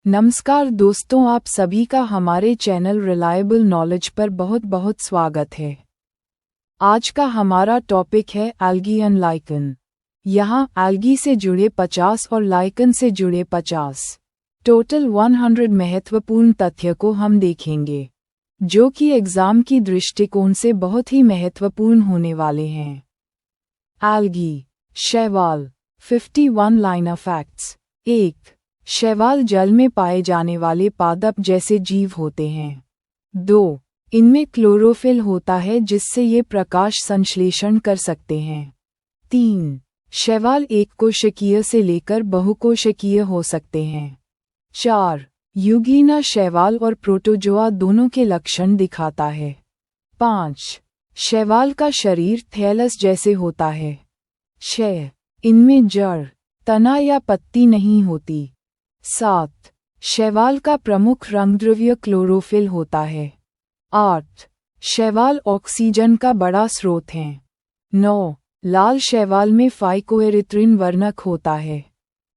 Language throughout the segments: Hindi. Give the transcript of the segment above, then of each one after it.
नमस्कार दोस्तों, आप सभी का हमारे चैनल रिलायबल नॉलेज पर बहुत बहुत स्वागत है। आज का हमारा टॉपिक है एल्गी एंड लाइकन। यहाँ एल्गी से जुड़े 50 और लाइकन से जुड़े 50 टोटल 100 महत्वपूर्ण तथ्य को हम देखेंगे, जो कि एग्जाम की दृष्टिकोण से बहुत ही महत्वपूर्ण होने वाले हैं। एल्गी शैवाल 51 लाइनर फैक्ट्स। 1. शैवाल जल में पाए जाने वाले पादप जैसे जीव होते हैं। 2. इनमें क्लोरोफिल होता है जिससे ये प्रकाश संश्लेषण कर सकते हैं। 3. शैवाल एक कोशिकीय से लेकर बहुकोशिकीय हो सकते हैं। 4. यूग्लिना शैवाल और प्रोटोजोआ दोनों के लक्षण दिखाता है। 5. शैवाल का शरीर थैलस जैसे होता है। 6. इनमें जड़, तना या पत्ती नहीं होती। 7. शैवाल का प्रमुख रंगद्रव्य क्लोरोफिल होता है। 8. शैवाल ऑक्सीजन का बड़ा स्रोत हैं। 9. लाल शैवाल में फाइकोएरिथ्रिन वर्णक होता है।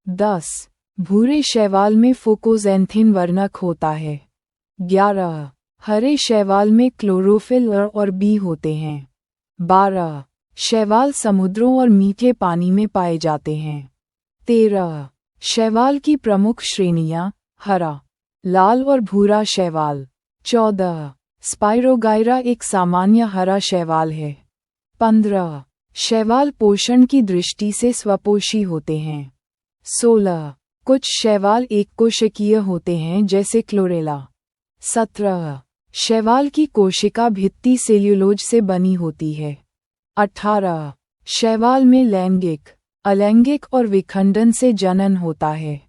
10. भूरे शैवाल में फोकोजेंथिन वर्णक होता है। 11. हरे शैवाल में क्लोरोफिल और बी होते हैं। 12. शैवाल समुद्रों और मीठे पानी में पाए जाते हैं। 13. शैवाल की प्रमुख श्रेणियां हरा, लाल और भूरा शैवाल। 14. स्पाइरोगाइरा एक सामान्य हरा शैवाल है। 15. शैवाल पोषण की दृष्टि से स्वपोषी होते हैं। 16. कुछ शैवाल एककोशिकीय होते हैं जैसे क्लोरेला। 17. शैवाल की कोशिका भित्ति सेल्यूलोज से बनी होती है। 18. शैवाल में लैंगिक, अलैंगिक और विखंडन से जनन होता है।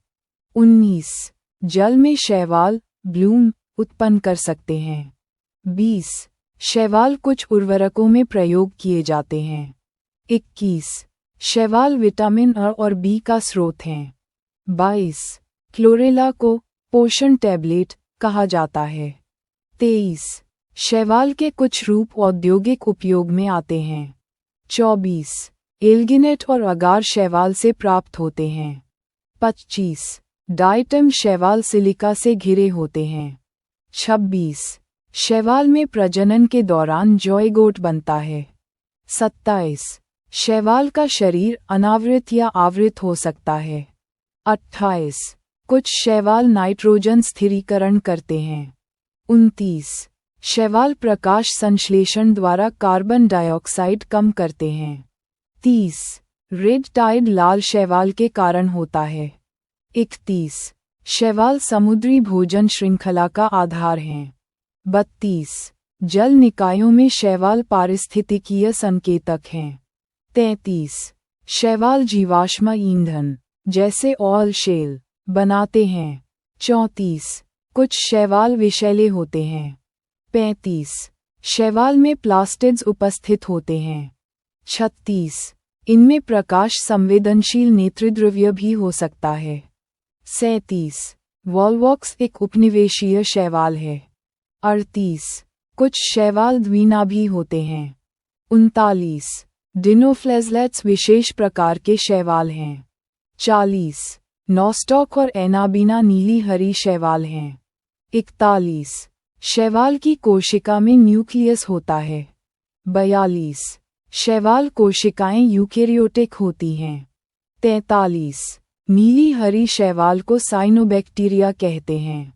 19. जल में शैवाल ब्लूम उत्पन्न कर सकते हैं। 20. शैवाल कुछ उर्वरकों में प्रयोग किए जाते हैं। 21. शैवाल विटामिन A और B का स्रोत हैं। 22. क्लोरेला को पोषण टैबलेट कहा जाता है। 23. शैवाल के कुछ रूप औद्योगिक उपयोग में आते हैं। 24. एल्गिनेट और अगार शैवाल से प्राप्त होते हैं। 25. डायटम शैवाल सिलिका से घिरे होते हैं। 26. शैवाल में प्रजनन के दौरान जॉयगोट बनता है। 27. शैवाल का शरीर अनावृत या आवृत हो सकता है। 28. कुछ शैवाल नाइट्रोजन स्थिरीकरण करते हैं। 29. शैवाल प्रकाश संश्लेषण द्वारा कार्बन डाइऑक्साइड कम करते हैं। 30. रेड टाइड लाल शैवाल के कारण होता है। 31. शैवाल समुद्री भोजन श्रृंखला का आधार हैं। 32. जल निकायों में शैवाल पारिस्थितिकीय संकेतक हैं। 33. शैवाल जीवाश्म ईंधन जैसे ऑयल शेल बनाते हैं। 34. कुछ शैवाल विषैले होते हैं। 35. शैवाल में प्लास्टिड्स उपस्थित होते हैं। 36. इनमें प्रकाश संवेदनशील नेत्रद्रव्य भी हो सकता है। 37. वॉलवॉक्स एक उपनिवेशीय शैवाल है। 38. कुछ शैवाल द्विनाभी होते हैं। 39. डिनोफ्लेजलेट्स विशेष प्रकार के शैवाल हैं। 40. नॉस्टॉक और एनाबीना नीली हरी शैवाल हैं। 41. शैवाल की कोशिका में न्यूक्लियस होता है। 42. शैवाल कोशिकाएं यूकेरियोटिक होती हैं। 43. नीली हरी शैवाल को साइनोबैक्टीरिया कहते हैं।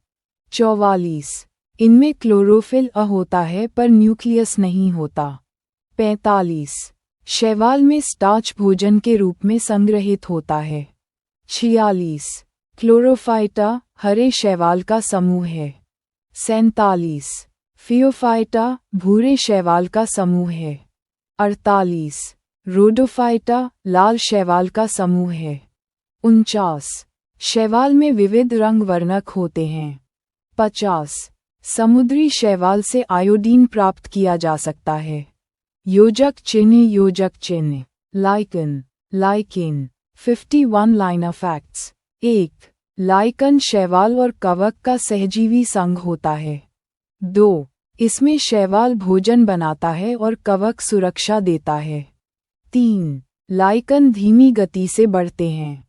44. इनमें क्लोरोफिल होता है पर न्यूक्लियस नहीं होता। 45. शैवाल में स्टार्च भोजन के रूप में संग्रहित होता है। 46. क्लोरोफाइटा हरे शैवाल का समूह है। 47. फियोफाइटा भूरे शैवाल का समूह है। 48. रोडोफाइटा लाल शैवाल का समूह है। 49. शैवाल में विविध रंग वर्णक होते हैं। 50. समुद्री शैवाल से आयोडीन प्राप्त किया जा सकता है। योजक चिन्ह लाइकन 51 लाइनर फैक्ट्स। 1. लाइकन शैवाल और कवक का सहजीवी संघ होता है। 2. इसमें शैवाल भोजन बनाता है और कवक सुरक्षा देता है। 3. लाइकन धीमी गति से बढ़ते हैं।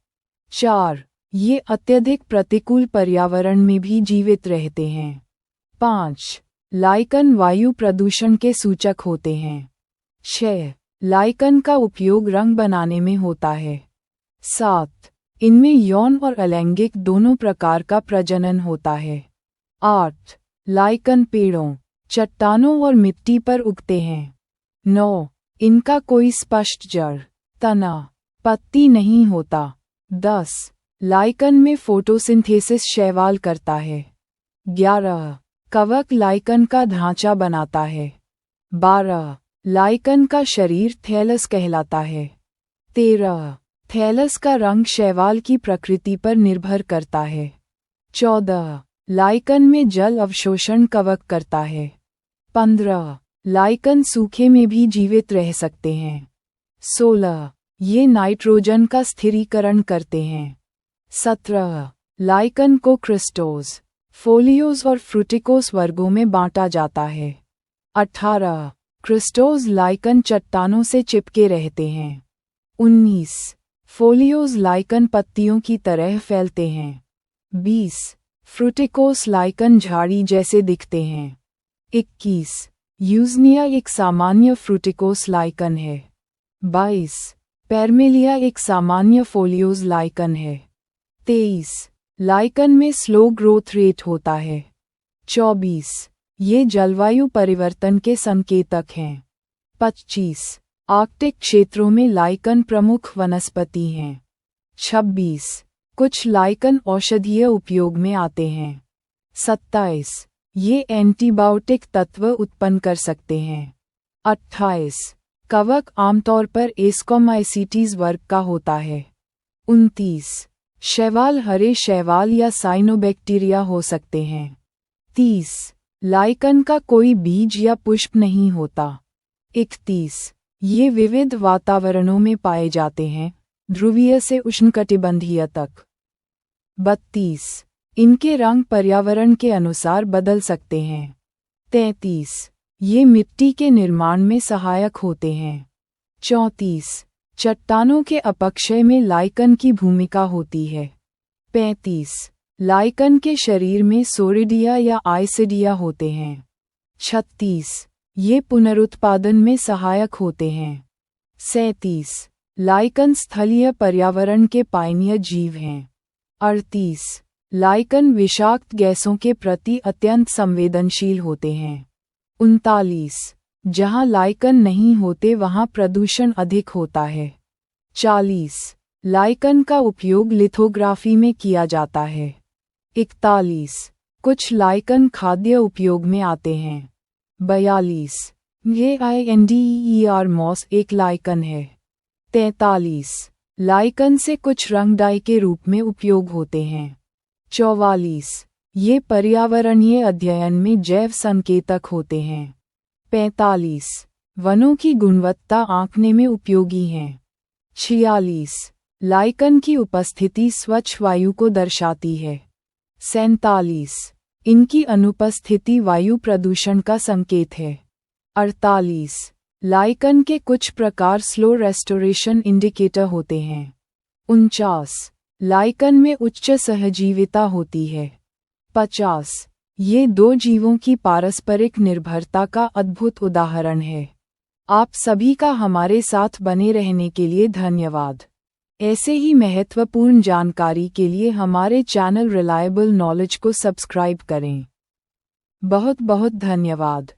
4. ये अत्यधिक प्रतिकूल पर्यावरण में भी जीवित रहते हैं। 5. लाइकन वायु प्रदूषण के सूचक होते हैं। 6. लाइकन का उपयोग रंग बनाने में होता है। 7. इनमें यौन और अलैंगिक दोनों प्रकार का प्रजनन होता है। 8. लाइकन पेड़ों, चट्टानों और मिट्टी पर उगते हैं। 9. इनका कोई स्पष्ट जड़, तना, पत्ती नहीं होता। 10. लाइकन में फोटोसिंथेसिस शैवाल करता है। 11. कवक लाइकन का ढांचा बनाता है। 12. लाइकन का शरीर थैलस कहलाता है। 13. थैलस का रंग शैवाल की प्रकृति पर निर्भर करता है। 14. लाइकन में जल अवशोषण कवक करता है। 15. लाइकन सूखे में भी जीवित रह सकते हैं। 16. ये नाइट्रोजन का स्थिरीकरण करते हैं। 17. लाइकन को क्रिस्टोस, फोलियोस और फ्रूटिकोस वर्गों में बांटा जाता है। 18. क्रिस्टोस लाइकन चट्टानों से चिपके रहते हैं। 19. फोलियोस लाइकन पत्तियों की तरह फैलते हैं। 20. फ्रूटिकोस लाइकन झाड़ी जैसे दिखते हैं। 21. यूजनिया एक सामान्य फ्रूटिकोस लाइकन है। 22. पैरमेलिया एक सामान्य फोलियोस लाइकन है। 23. लाइकन में स्लो ग्रोथ रेट होता है। 24. ये जलवायु परिवर्तन के संकेतक हैं। 25. आर्कटिक क्षेत्रों में लाइकन प्रमुख वनस्पति हैं। 26. कुछ लाइकन औषधीय उपयोग में आते हैं। 27. ये एंटीबायोटिक तत्व उत्पन्न कर सकते हैं। 28. कवक आमतौर पर एस्कोमाइसीटीज वर्ग का होता है। 29. शैवाल हरे शैवाल या साइनोबैक्टीरिया हो सकते हैं। 30. लाइकन का कोई बीज या पुष्प नहीं होता। 31. ये विविध वातावरणों में पाए जाते हैं, ध्रुवीय से उष्णकटिबंधीय तक। 32. इनके रंग पर्यावरण के अनुसार बदल सकते हैं। 33. ये मिट्टी के निर्माण में सहायक होते हैं। 34. चट्टानों के अपक्षय में लाइकन की भूमिका होती है। 35. लाइकन के शरीर में सोरिडिया या आइसिडिया होते हैं। 36. ये पुनरुत्पादन में सहायक होते हैं। 37. लाइकन स्थलीय पर्यावरण के पायनियर जीव हैं। 38. लाइकन विषाक्त गैसों के प्रति अत्यंत संवेदनशील होते हैं। 39. जहां लाइकन नहीं होते वहां प्रदूषण अधिक होता है। 40. लाइकन का उपयोग लिथोग्राफी में किया जाता है। 41. कुछ लाइकन खाद्य उपयोग में आते हैं। 42. ये INDER मॉस एक लाइकन है। 43. लाइकन से कुछ रंग डाई के रूप में उपयोग होते हैं। 44. ये पर्यावरणीय अध्ययन में जैव संकेतक होते हैं। 45. वनों की गुणवत्ता आंकने में उपयोगी हैं। 46. लाइकन की उपस्थिति स्वच्छ वायु को दर्शाती है। 47. इनकी अनुपस्थिति वायु प्रदूषण का संकेत है। 48. लाइकन के कुछ प्रकार स्लो रेस्टोरेशन इंडिकेटर होते हैं। 49. लाइकन में उच्च सहजीविता होती है। 50. ये दो जीवों की पारस्परिक निर्भरता का अद्भुत उदाहरण है। आप सभी का हमारे साथ बने रहने के लिए धन्यवाद। ऐसे ही महत्वपूर्ण जानकारी के लिए हमारे चैनल रिलायबल नॉलेज को सब्सक्राइब करें। बहुत बहुत धन्यवाद।